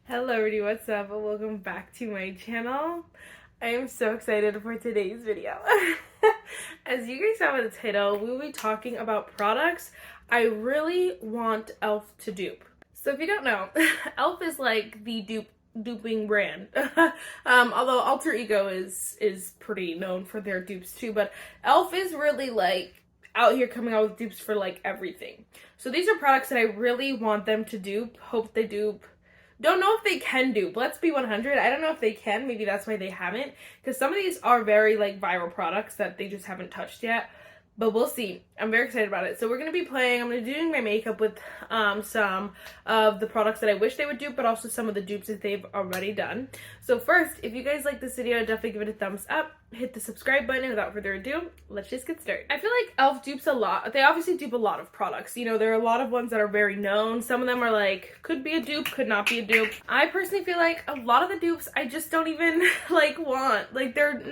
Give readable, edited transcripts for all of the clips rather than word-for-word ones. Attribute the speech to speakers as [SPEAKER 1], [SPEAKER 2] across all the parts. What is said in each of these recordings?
[SPEAKER 1] Hello everybody, what's up? Welcome back to my channel. I am so excited for today's video. As you guys saw in the title, we will be talking about products I really want e.l.f. to dupe. So if you don't know, e.l.f. is like the duping brand. Although Alter Ego is pretty known for their dupes too, but e.l.f. is really like out here coming out with dupes for like everything. So these are products that I really want them to dupe, hope they dupe. Don't know if they can dupe. Let's be 100. I don't know if they can. Maybe that's why they haven't. Because some of these are very like viral products that they just haven't touched yet. But we'll see. I'm very excited about it. So we're going to be playing. I'm going to be doing my makeup with some of the products that I wish they would dupe, but also some of the dupes that they've already done. So first, if you guys like this video, definitely give it a thumbs up. Hit the subscribe button. And without further ado, let's just get started. I feel like e.l.f. dupes a lot. They obviously dupe a lot of products. You know, there are a lot of ones that are very known. Some of them are like, could be a dupe, could not be a dupe. I personally feel like a lot of the dupes I just don't even like want. Like they're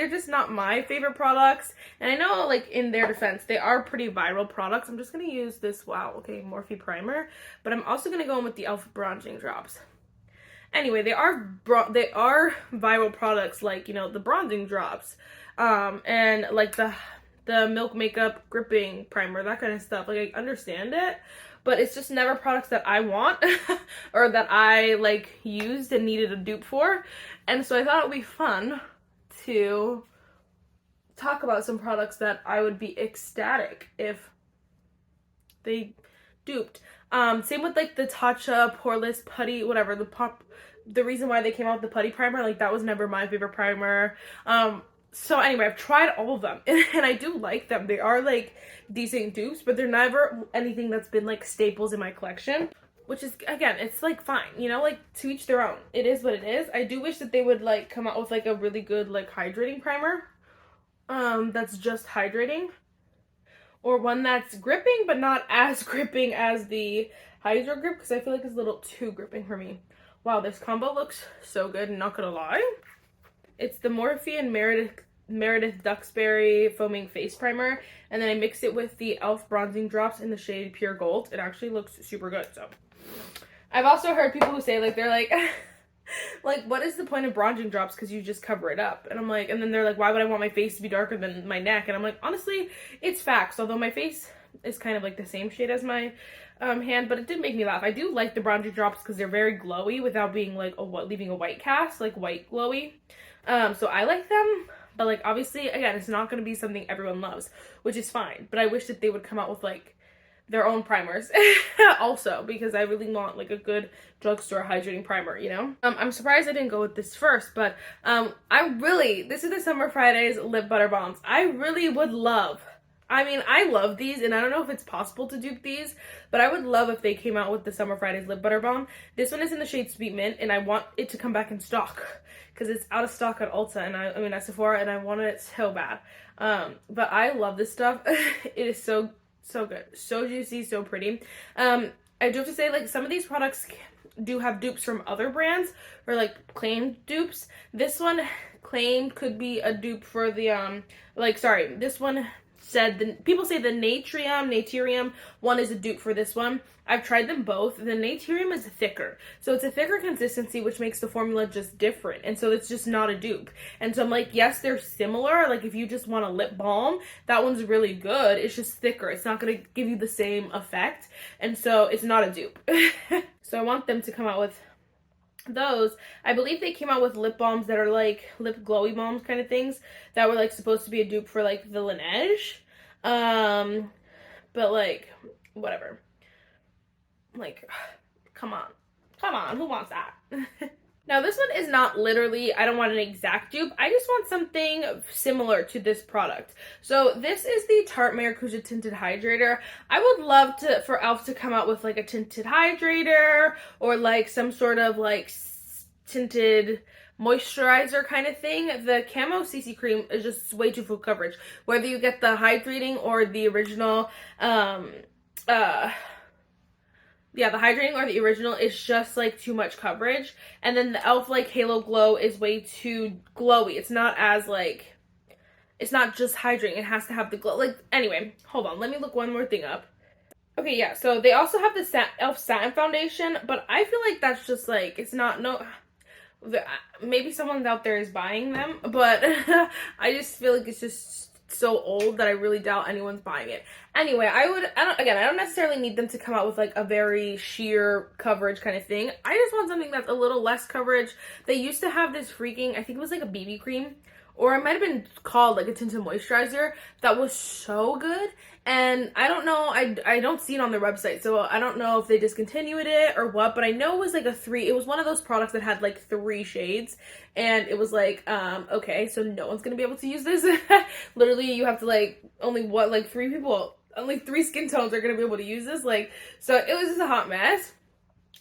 [SPEAKER 1] just not my favorite products. And I know like in their defense, they are pretty viral products. I'm just going to use this, Morphe primer. But I'm also going to go in with the e.l.f. bronzing drops. Anyway, they are viral products like, you know, the bronzing drops, and like the Milk Makeup gripping primer, that kind of stuff. Like, I understand it, but it's just never products that I want or that I like used and needed a dupe for. And so I thought it would be fun to talk about some products that I would be ecstatic if they duped. Same with like the Tatcha Poreless Putty, whatever, the reason why they came out with the putty primer, like that was never my favorite primer. So anyway, I've tried all of them and I do like them. They are like decent dupes, but they're never anything that's been like staples in my collection, which is, again, it's like fine, you know, like to each their own. It is what it is. I do wish that they would like come out with like a really good like hydrating primer that's just hydrating, or one that's gripping but not as gripping as the Hydro Grip, because I feel like it's a little too gripping for me. Wow, this combo looks so good, not gonna lie. It's the Morphe and Meredith Duxbury Foaming Face Primer, and then I mixed it with the e.l.f. bronzing drops in the shade Pure Gold. It actually looks super good. So I've also heard people who say like, they're like like, what is the point of bronzing drops, because you just cover it up? And I'm like, and then they're like, why would I want my face to be darker than my neck? And I'm like, honestly, it's facts. Although my face is kind of like the same shade as my hand, but it did make me laugh. I do like the bronzer drops because they're very glowy without being like leaving a white cast, like white glowy. So I like them, but like obviously, again, it's not going to be something everyone loves, which is fine. But I wish that they would come out with like their own primers also, because I really want like a good drugstore hydrating primer, you know? I'm surprised I didn't go with this first, but this is the Summer Fridays Lip Butter Balms. I really would love, I love these, and I don't know if it's possible to dupe these, but I would love if they came out with the Summer Fridays Lip Butter Balm. This one is in the shade Sweet Mint, and I want it to come back in stock, because it's out of stock at Ulta, and at Sephora, and I wanted it so bad. But I love this stuff. It is so good, so juicy, so pretty. I do have to say, like, some of these products do have dupes from other brands, or like claimed dupes. This one claimed could be a dupe for the this one said people say the Natrium one is a dupe for this one. I've tried them both. The Natrium is thicker, so it's a thicker consistency, which makes the formula just different, and so it's just not a dupe. And so I'm like, yes, they're similar. Like if you just want a lip balm, that one's really good. It's just thicker. It's not going to give you the same effect, and so it's not a dupe. So I want them to come out with those. I believe they came out with lip balms that are like lip glowy balms kind of things that were like supposed to be a dupe for like the Laneige. But like, whatever. Like, come on, who wants that? Now this one is not literally, I don't want an exact dupe. I just want something similar to this product. So this is the Tarte Maracuja Tinted Hydrator. I would love for e.l.f. to come out with like a tinted hydrator, or like some sort of like tinted moisturizer kind of thing. The Camo CC cream is just way too full coverage. Whether you get the hydrating or the original, yeah, the hydrating or the original is just like too much coverage. And then the e.l.f. like Halo Glow is way too glowy. It's not as like, it's not just hydrating. It has to have the glow. Like, anyway, hold on. Let me look one more thing up. Okay, yeah, so they also have the e.l.f. Satin Foundation, but I feel like that's just like, it's not, no, maybe someone out there is buying them, but I just feel like it's just so old that I really doubt anyone's buying it. Anyway, I don't necessarily need them to come out with like a very sheer coverage kind of thing. I just want something that's a little less coverage. They used to have this freaking, I think it was like a BB cream, or it might have been called like a tinted moisturizer that was so good. And I don't know, I don't see it on their website, so I don't know if they discontinued it or what, but I know it was like it was one of those products that had like 3 shades, and it was like, okay, so no one's gonna be able to use this. Literally, you have to like, only 3 skin tones are gonna be able to use this, like, so it was just a hot mess.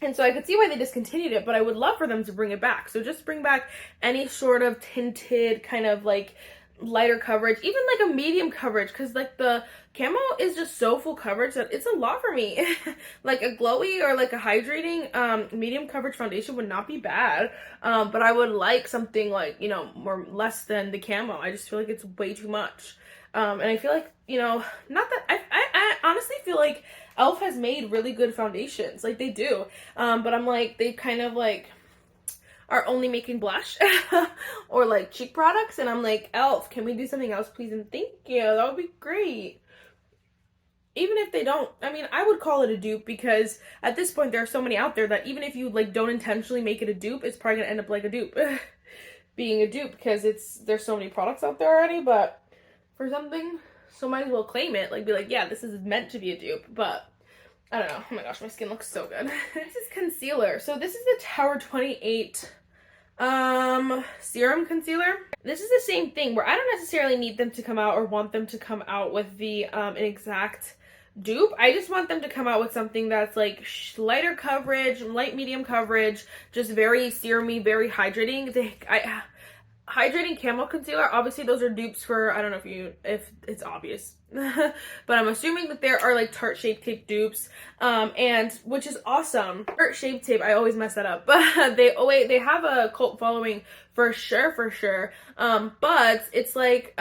[SPEAKER 1] And so I could see why they discontinued it, but I would love for them to bring it back. So just bring back any sort of tinted kind of like lighter coverage, even like a medium coverage, because like the camo is just so full coverage that it's a lot for me. Like a glowy or like a hydrating medium coverage foundation would not be bad, but I would like something like, you know, less than the camo. I just feel like it's way too much. And I feel like, you know, not that I honestly feel like e.l.f. has made really good foundations, like they do, but I'm like, they kind of like are only making blush or like cheek products, and I'm like, e.l.f., can we do something else, please, and thank you, that would be great. Even if they don't, I mean, I would call it a dupe, because at this point there are so many out there that even if you like don't intentionally make it a dupe, it's probably gonna end up like a dupe. Being a dupe, because there's so many products out there already, but for something, so might as well claim it, like be like, yeah, this is meant to be a dupe. But I don't know. Oh my gosh, my skin looks so good. This is concealer. So this is the Tower 28 Serum concealer. This is the same thing where I don't necessarily need them to come out or want them to come out with the an exact dupe. I just want them to come out with something that's like lighter coverage, light medium coverage, just very serumy, very hydrating. Hydrating camo concealer, obviously those are dupes for, I don't know if it's obvious, but I'm assuming that there are like Tarte Shape Tape dupes, and which is awesome. Tarte Shape Tape, I always mess that up, but they have a cult following for sure, but it's like,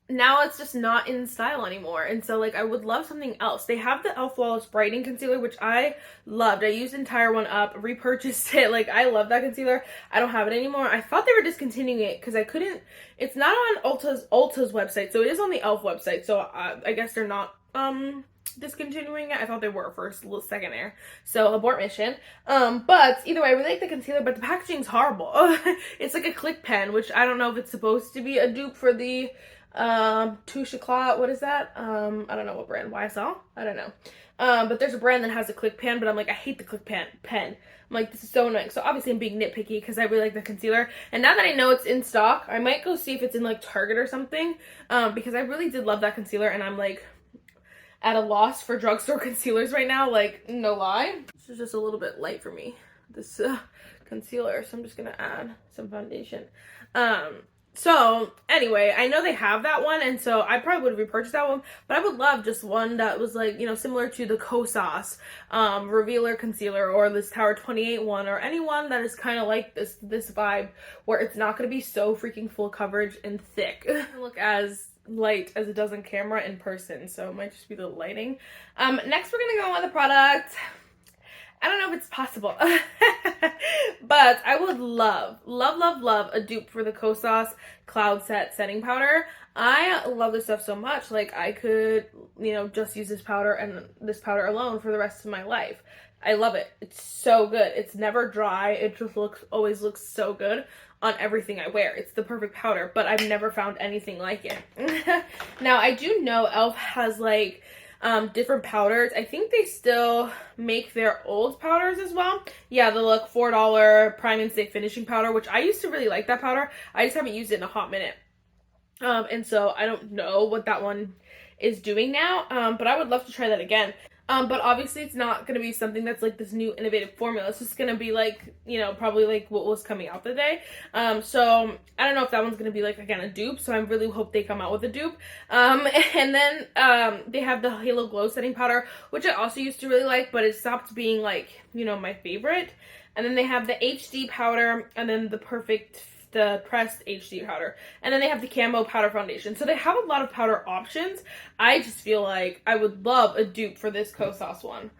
[SPEAKER 1] now it's just not in style anymore, and so like I would love something else. They have the e.l.f. Flawless Brightening Concealer, which I loved. I used the entire one up, repurchased it. Like, I love that concealer. I don't have it anymore. I thought they were discontinuing it because I couldn't, it's not on Ulta's website, so it is on the e.l.f. website, so I guess they're not discontinuing it. I thought they were for a second there, so abort mission. But either way, I really like the concealer, but the packaging's horrible. It's like a click pen, which I don't know if it's supposed to be a dupe for the Touche Eclat, what is that? I don't know what brand, YSL? I don't know. But there's a brand that has a click pen, but I'm like, I hate the click pen. I'm like, this is so annoying. So obviously I'm being nitpicky because I really like the concealer. And now that I know it's in stock, I might go see if it's in like Target or something, because I really did love that concealer, and I'm like at a loss for drugstore concealers right now, like, no lie. This is just a little bit light for me, this concealer, so I'm just gonna add some foundation. So anyway, I know they have that one, and so I probably would have repurchased that one, but I would love just one that was like, you know, similar to the Kosas Revealer Concealer, or this Tower 28 one, or any one that is kind of like this vibe, where it's not going to be so freaking full coverage and thick. It doesn't look as light as it does on camera in person, so it might just be the lighting. Next we're going to go on with the product. I don't know if it's possible, but I would love a dupe for the Kosas Cloud Set Setting Powder. I love this stuff so much. Like, I could, you know, just use this powder and this powder alone for the rest of my life. I love it. It's so good. It's never dry. It just always looks so good on everything I wear. It's the perfect powder, but I've never found anything like it. Now, I do know e.l.f. has like different powders. I think they still make their old powders as well. Yeah, the like $4 Prime and Stay Finishing Powder, which I used to really like that powder. I just haven't used it in a hot minute. And so I don't know what that one is doing now, but I would love to try that again. But obviously it's not going to be something that's like this new innovative formula. It's just going to be like, you know, probably like what was coming out today. So I don't know if that one's going to be like, again, a dupe. So I really hope they come out with a dupe. And then they have the Halo Glow Setting Powder, which I also used to really like, but it stopped being like, you know, my favorite. And then they have the HD powder, and then the Perfect the pressed HD powder. And then they have the camo powder foundation. So they have a lot of powder options. I just feel like I would love a dupe for this Kosas one.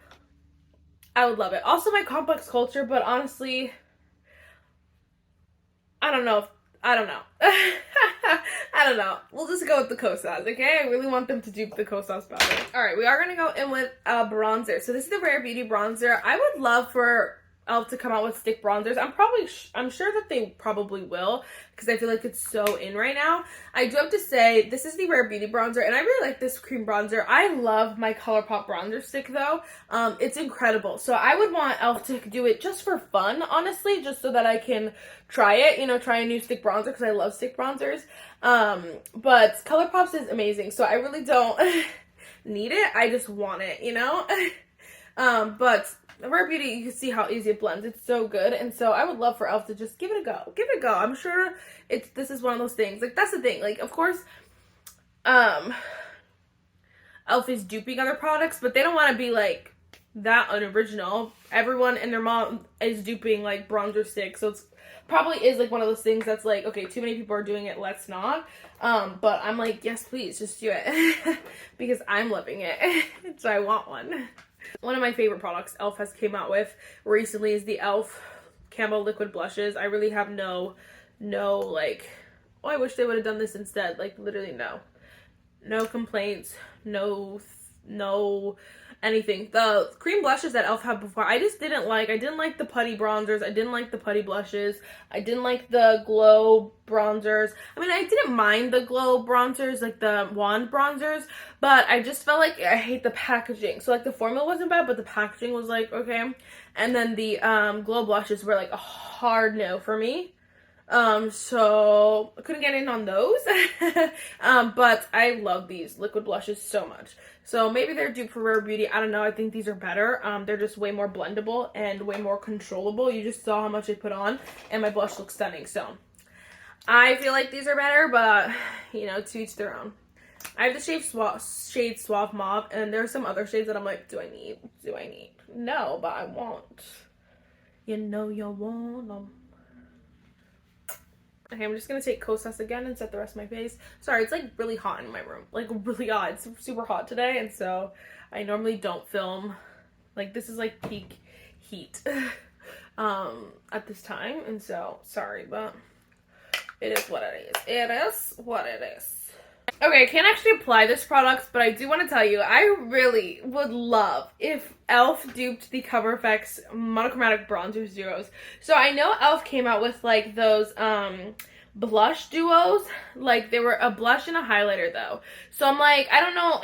[SPEAKER 1] I would love it. Also my complex culture, but honestly, I don't know. I don't know. I don't know. We'll just go with the Kosas, okay? I really want them to dupe the Kosas powder. Alright, we are going to go in with a bronzer. So this is the Rare Beauty bronzer. I would love for e.l.f. to come out with stick bronzers. I'm sure that they probably will, because I feel like it's so in right now. I do have to say, this is the Rare Beauty bronzer, and I really like this cream bronzer. I love my ColourPop bronzer stick, though. It's incredible. So I would want e.l.f. to do it just for fun, honestly, just so that I can try it, you know, try a new stick bronzer, because I love stick bronzers. But ColourPop's is amazing, so I really don't need it. I just want it, you know? But Rare Beauty, you can see how easy it blends. It's so good. And so I would love for e.l.f. to just give it a go. Give it a go. I'm sure this is one of those things. Like, that's the thing. Like, of course, e.l.f. is duping other products, but they don't want to be, like, that unoriginal. Everyone and their mom is duping, like, bronzer sticks. So it's probably is, like, one of those things that's like, okay, too many people are doing it. Let's not. But I'm like, yes, please, just do it. Because I'm loving it. So I want one. One of my favorite products e.l.f. has came out with recently is the e.l.f. Camo Liquid Blushes. I really have no, like, oh, I wish they would have done this instead. Like, literally no complaints, no anything. The cream blushes that e.l.f. had before, I just didn't like. I didn't like the putty bronzers. I didn't like the putty blushes. I didn't like the glow bronzers. I mean, I didn't mind the glow bronzers, like the wand bronzers, but I just felt like I hate the packaging. So, like, the formula wasn't bad, but the packaging was like, okay. And then the glow blushes were like a hard no for me. So I couldn't get in on those. But I love these liquid blushes so much. So maybe they're dupe for Rare Beauty. I don't know. I think these are better. They're just way more blendable and way more controllable. You just saw how much I put on, and my blush looks stunning. So I feel like these are better, but you know, to each their own. I have the shade Suave Mauve, and there are some other shades that I'm like, do I need? No, but I want. You know you want them. Okay, I'm just gonna take Kosas again and set the rest of my face. Sorry, it's like really hot in my room. Like really hot. It's super hot today, and so I normally don't film. Like, this is like peak heat at this time, and so sorry, but it is what it is. It is what it is. Okay, I can't actually apply this product, but I do want to tell you, I really would love if e.l.f. duped the Cover FX Monochromatic Bronzer Duos. So I know e.l.f. came out with, like, those, blush duos. Like, they were a blush and a highlighter, though. So I'm like, I don't know,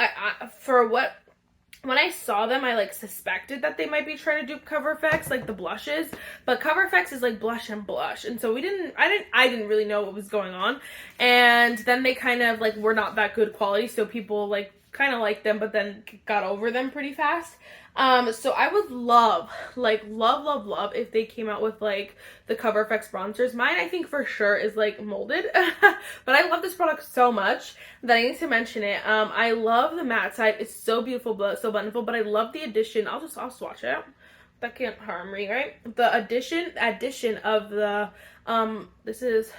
[SPEAKER 1] when I saw them, I, like, suspected that they might be trying to dupe Cover FX, like, the blushes. But Cover FX is, like, blush and blush. And so I didn't really know what was going on. And then they kind of, like, were not that good quality. So people, like, kind of liked them, but then got over them pretty fast. So I would love if they came out with, like, the Cover FX bronzers. Mine, I think for sure is, like, molded. But I love this product so much that I need to mention it. I love the matte side. It's so beautiful, so blendable, but I love the addition. I'll swatch it. That can't harm me, right? The addition of the, this is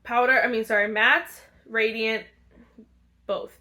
[SPEAKER 1] matte, radiant, both.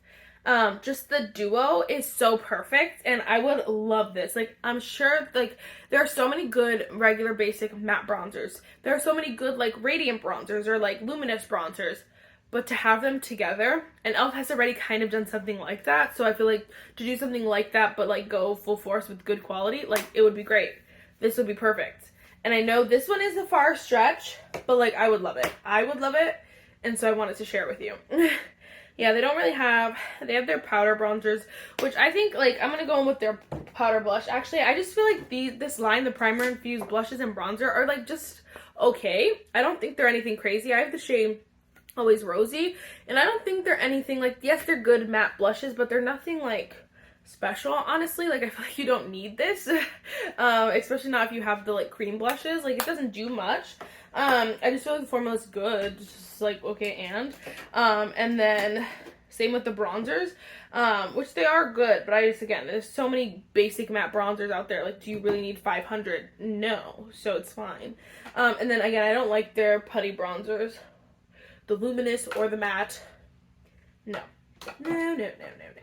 [SPEAKER 1] Just the duo is so perfect, and I would love this. Like, I'm sure, like, there are so many good regular basic matte bronzers. There are so many good, like, radiant bronzers or, like, luminous bronzers. But to have them together, and e.l.f. has already kind of done something like that, so I feel like to do something like that, but, like, go full force with good quality, like, it would be great. This would be perfect. And I know this one is a far stretch, but, like, I would love it. I would love it, and so I wanted to share it with you. Yeah, they don't really have, they have their powder bronzers, which I think, like, I'm going to go in with their powder blush. Actually, I just feel like this line, the primer infused blushes and bronzer, are, like, just okay. I don't think they're anything crazy. I have the shade Always Rosy, and I don't think they're anything, like, yes, they're good matte blushes, but they're nothing, like, special, honestly. Like, I feel like you don't need this, especially not if you have the, like, cream blushes. Like, it doesn't do much. I just feel like the formula's good, just like, okay, and then Same with the bronzers, which they are good, but I just, again, there's so many basic matte bronzers out there. Like, do you really need 500? No, so it's fine. And then again, I don't like their putty bronzers, the luminous or the matte. No. No.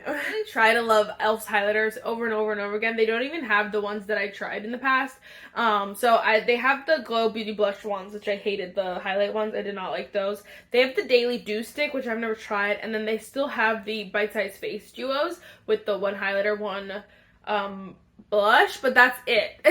[SPEAKER 1] I try to love e.l.f.'s highlighters over and over and over again. They don't even have the ones that I tried in the past. They have the Glow Beauty Blush ones, which I hated. The highlight ones, I did not like those. They have the Daily Dew Stick, which I've never tried. And then they still have the Bite Size Face Duos with the one highlighter, one blush, but that's it.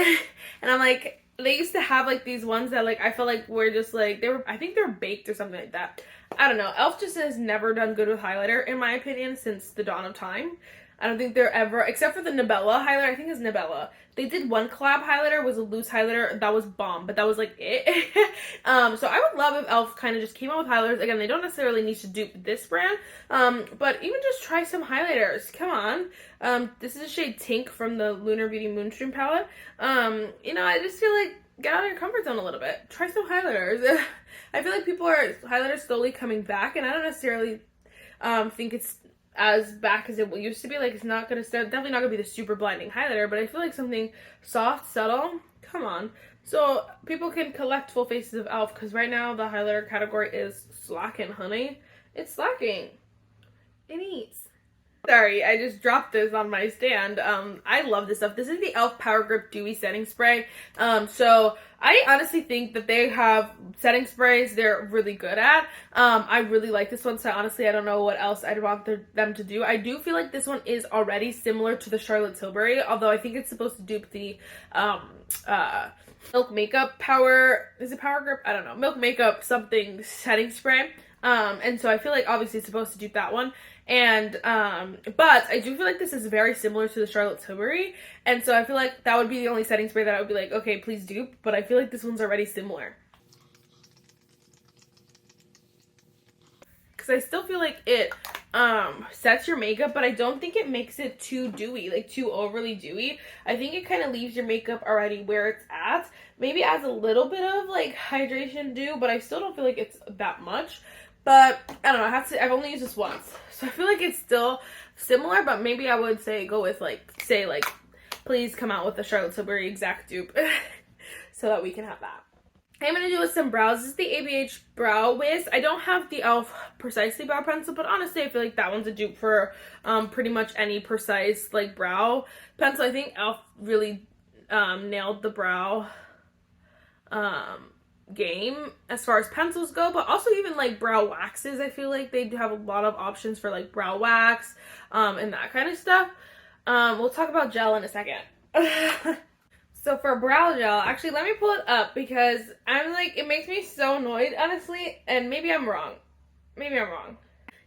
[SPEAKER 1] And I'm like, they used to have like these ones that like I felt like were just like, I think they were baked or something like that. I don't know. e.l.f. just has never done good with highlighter, in my opinion, since the dawn of time. I don't think they're ever, except for the Nabella highlighter, I think it's Nabella. They did one collab highlighter, was a loose highlighter, that was Balm, but that was like it. So I would love if e.l.f. kind of just came out with highlighters. Again, they don't necessarily need to dupe this brand, but even just try some highlighters. Come on. This is a shade Tink from the Lunar Beauty Moonstream palette. You know, I just feel like, get out of your comfort zone a little bit. Try some highlighters. I feel like highlighters slowly coming back, and I don't necessarily think it's as back as it used to be. Like, it's not gonna definitely not gonna be the super blinding highlighter, but I feel like something soft, subtle. Come on. So people can collect full faces of e.l.f. because right now the highlighter category is slacking, honey. It's slacking. It needs. Sorry, I just dropped this on my stand. I love this stuff. This is the e.l.f. Power Grip Dewy Setting Spray. So I honestly think that they have setting sprays they're really good at. I really like this one, so honestly I don't know what else I'd want them to do. I do feel like this one is already similar to the Charlotte Tilbury, although I think it's supposed to dupe the Milk Makeup Power, is it Power Grip? I don't know. Milk Makeup something setting spray. And so I feel like obviously it's supposed to dupe that one. And, but I do feel like this is very similar to the Charlotte Tilbury. And so I feel like that would be the only setting spray that I would be like, okay, please dupe. But I feel like this one's already similar. Because I still feel like it, sets your makeup, but I don't think it makes it too dewy, like too overly dewy. I think it kind of leaves your makeup already where it's at. Maybe adds a little bit of like hydration dew, but I still don't feel like it's that much. But I don't know, I've only used this once, so I feel like it's still similar, but maybe I would say go with please come out with the Charlotte Tilbury exact dupe so that we can have that. I'm going to do with some brows. This is the ABH Brow Wiz. I don't have the e.l.f. Precisely Brow Pencil, but honestly I feel like that one's a dupe for pretty much any precise like brow pencil. I think e.l.f. really nailed the brow game as far as pencils go, but also even like brow waxes. I feel like they do have a lot of options for like brow wax and that kind of stuff. We'll talk about gel in a second. So for brow gel, actually let me pull it up because I'm like, it makes me so annoyed, honestly, and maybe I'm wrong.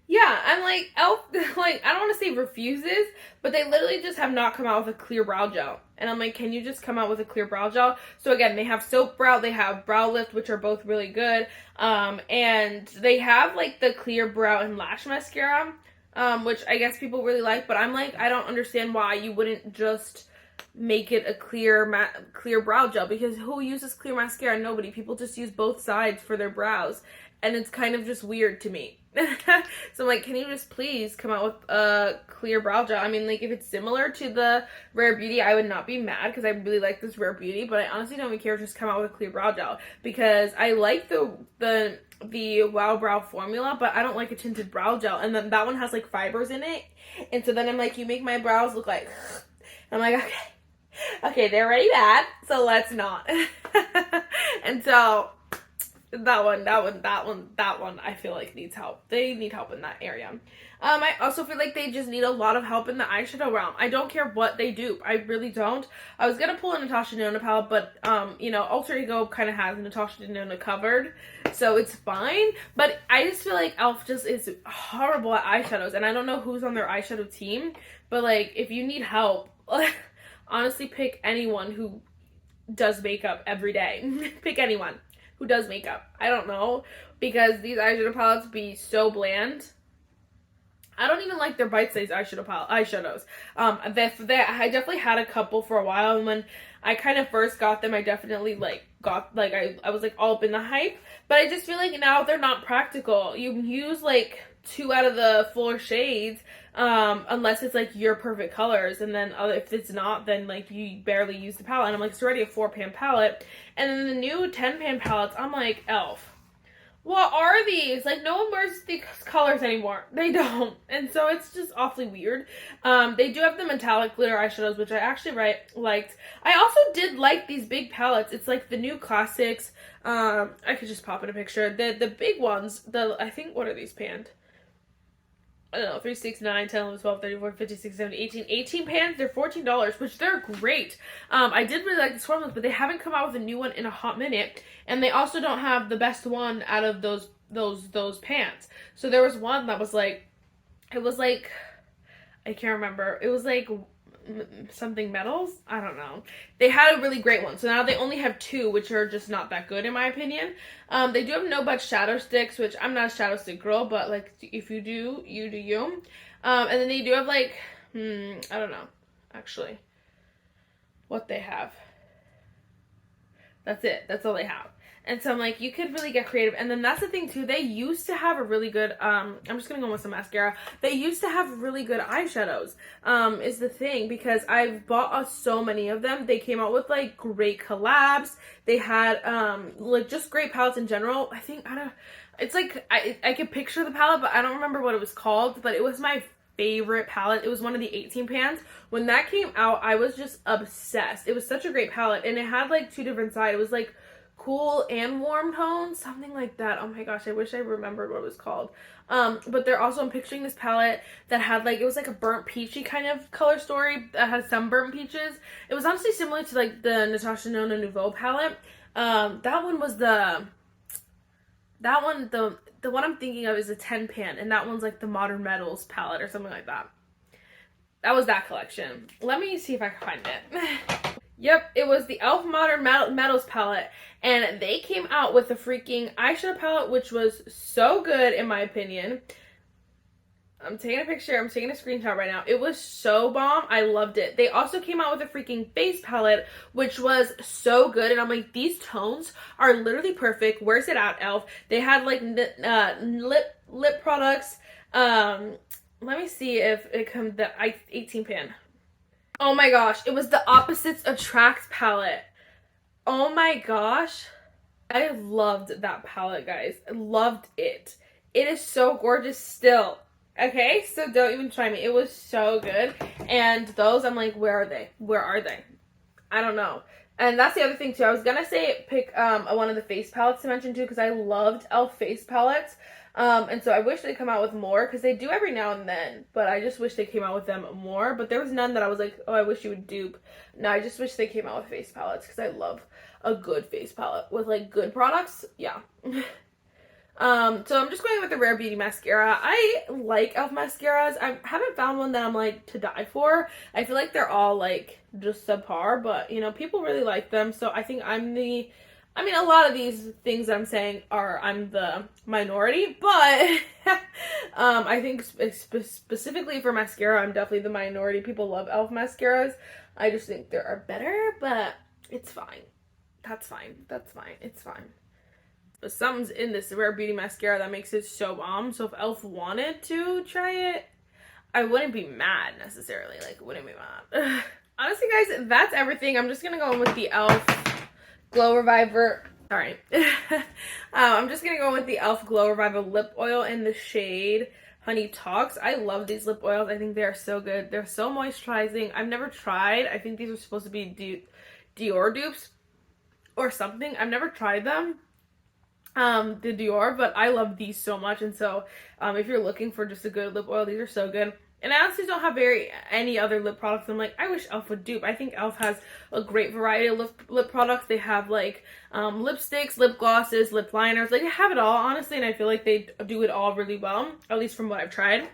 [SPEAKER 1] Yeah, I'm like, e.l.f. like, I don't want to say refuses, but they literally just have not come out with a clear brow gel. And I'm like, can you just come out with a clear brow gel? So again, they have Soap Brow, they have Brow Lift, which are both really good. And they have like the clear brow and lash mascara, which I guess people really like. But I'm like, I don't understand why you wouldn't just make it a clear brow gel, because who uses clear mascara? Nobody. People just use both sides for their brows. And it's kind of just weird to me. So I'm like, can you just please come out with a clear brow gel? I mean, like, if it's similar to the Rare Beauty, I would not be mad because I really like this Rare Beauty, but I honestly don't even care if just come out with a clear brow gel because I like the Wow Brow formula, but I don't like a tinted brow gel. And then that one has like fibers in it. And so then I'm like, you make my brows look like, I'm like, okay, they're already bad, so let's not. And so that one, I feel like needs help. They need help in that area. I also feel like they just need a lot of help in the eyeshadow realm. I don't care what they do. I really don't. I was gonna pull a Natasha Denona palette, but, you know, Alter Ego kind of has Natasha Denona covered, so it's fine. But I just feel like e.l.f. just is horrible at eyeshadows, and I don't know who's on their eyeshadow team, but, like, if you need help, honestly, pick anyone who does makeup every day. Pick anyone who does makeup. I don't know, because these eyeshadow palettes be so bland. I don't even like their bite-sized eyeshadows. I definitely had a couple for a while, and when I kind of first got them, I definitely I was like all up in the hype, but I just feel like now they're not practical. You use like 2 out of the 4 shades, unless it's like your perfect colors, and then if it's not, then like you barely use the palette. And I'm like, it's already a 4-pan palette. And then the new 10-pan palettes, I'm like, Elf, what are these? Like, no one wears these colors anymore. They don't. And so it's just awfully weird. They do have the metallic glitter eyeshadows, which I actually liked. I also did like these big palettes. It's like the new classics. I could just pop in a picture. The big ones, I think, what are these panned? I don't know, 3, 6, 9, 10, 11, 12, 13, 14, 15, 16, 17, 18. 18 pans, they're $14, which they're great. I did really like the formulas, but they haven't come out with a new one in a hot minute. And they also don't have the best one out of those pans. So there was one that was like, it was like, I can't remember. It was like something metals. I don't know. They had a really great one. So now they only have 2, which are just not that good in my opinion. They do have no budge shadow sticks, which I'm not a shadow stick girl, but like if you do, you do you. And then they do have like, I don't know, actually, what they have. That's it. That's all they have. And so I'm like, you could really get creative. And then that's the thing too, they used to have a really good, I'm just gonna go with some mascara. They used to have really good eyeshadows, is the thing, because I've bought so many of them. They came out with like great collabs. They had, like just great palettes in general. I think, it's like, I could picture the palette, but I don't remember what it was called, but it was my favorite palette. It was one of the 18 pans. When that came out, I was just obsessed. It was such a great palette, and it had like 2 different sides. It was like cool and warm tones, something like that. Oh my gosh, I wish I remembered what it was called. But they're also, I'm picturing this palette that had like, it was like a burnt peachy kind of color story that had some burnt peaches. It was honestly similar to like the Natasha Nona Nouveau palette. That one was the one I'm thinking of is a 10 pan, and that one's like the Modern Metals palette or something like that. That was that collection. Let me see if I can find it. Yep, it was the e.l.f. Modern Metals palette, and they came out with a freaking eyeshadow palette, which was so good in my opinion. I'm taking a picture, I'm taking a screenshot right now. It was so bomb. I loved it. They also came out with a freaking face palette, which was so good, and I'm like, these tones are literally perfect. Where's it at, e.l.f.? They had like lip products. Let me see if it comes, the 18 pan. Oh my gosh, it was the Opposites Attract palette. Oh my gosh. I loved that palette, guys. I loved it. It is so gorgeous still. Okay, so don't even try me. It was so good. And those, I'm like, where are they? Where are they? I don't know. And that's the other thing too. I was gonna say pick one of the face palettes to mention too, because I loved e.l.f. face palettes. And so I wish they'd come out with more, because they do every now and then, but I just wish they came out with them more. But there was none that I was like, oh, I wish you would dupe. No, I just wish they came out with face palettes, because I love a good face palette with like good products. Yeah. So I'm just going with the Rare Beauty mascara. I like e.l.f. mascaras. I haven't found one that I'm like to die for. I feel like they're all like just subpar, but you know, people really like them. So I think a lot of these things I'm saying I'm the minority, but I think specifically for mascara, I'm definitely the minority. People love e.l.f. mascaras. I just think there are better, but it's fine. That's fine. That's fine. It's fine. But something's in this Rare Beauty mascara that makes it so bomb. So if e.l.f. wanted to try it, I wouldn't be mad necessarily. Like, wouldn't be mad. Honestly, guys, that's everything. I'm just gonna go in with the e.l.f. Glow Reviver. Sorry. I'm just gonna go with the e.l.f. Glow Reviver lip oil in the shade Honey Talks. I love these lip oils. I think they are so good. They're so moisturizing. I've never tried. I think these are supposed to be Dior dupes or something. I've never tried them. The Dior, but I love these so much. And so if you're looking for just a good lip oil, these are so good. And I honestly don't have any other lip products. I'm like, I wish e.l.f. would dupe. I think e.l.f. has a great variety of lip products. They have like lipsticks, lip glosses, lip liners. Like, they have it all, honestly, and I feel like they do it all really well, at least from what I've tried.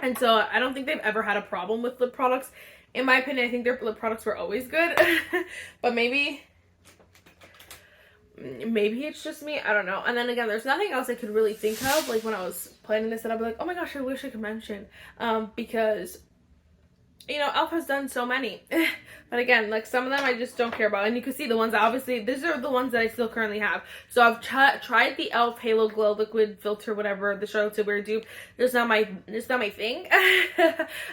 [SPEAKER 1] And so I don't think they've ever had a problem with lip products. In my opinion, I think their lip products were always good. But maybe it's just me. I don't know. And then again, there's nothing else I could really think of. Like when I was planning this, that I'd be like, oh my gosh, I wish I could mention. Because you know, Elf has done so many. But again, like some of them I just don't care about. And you can see the ones that obviously, these are the ones that I still currently have. So I've tried the Elf Halo Glow Liquid Filter, whatever, the Charlotte Tilbury dupe. It's not my thing.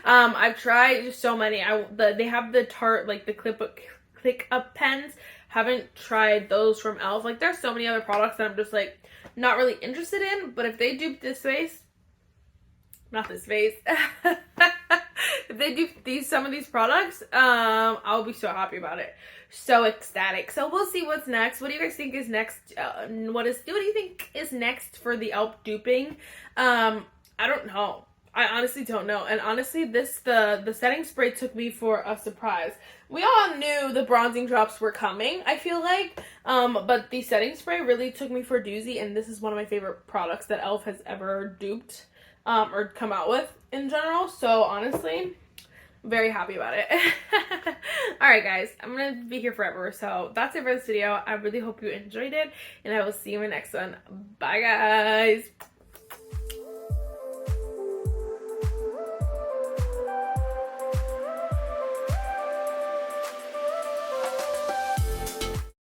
[SPEAKER 1] I've tried just so many. They have the Tarte, like the click up pens. Haven't tried those from Elf. Like there's so many other products that I'm just like not really interested in. But if they dupe this face, not this face. If they do some of these products, I'll be so happy about it. So ecstatic. So we'll see what's next. What do you guys think is next? What do you think is next for the Elf duping? I don't know. I honestly don't know. And honestly, the setting spray took me for a surprise. We all knew the bronzing drops were coming, I feel like. But the setting spray really took me for a doozy, and this is one of my favorite products that Elf has ever duped or come out with in general. So honestly, very happy about it. Alright guys, I'm gonna be here forever. So that's it for this video. I really hope you enjoyed it, and I will see you in my next one. Bye guys.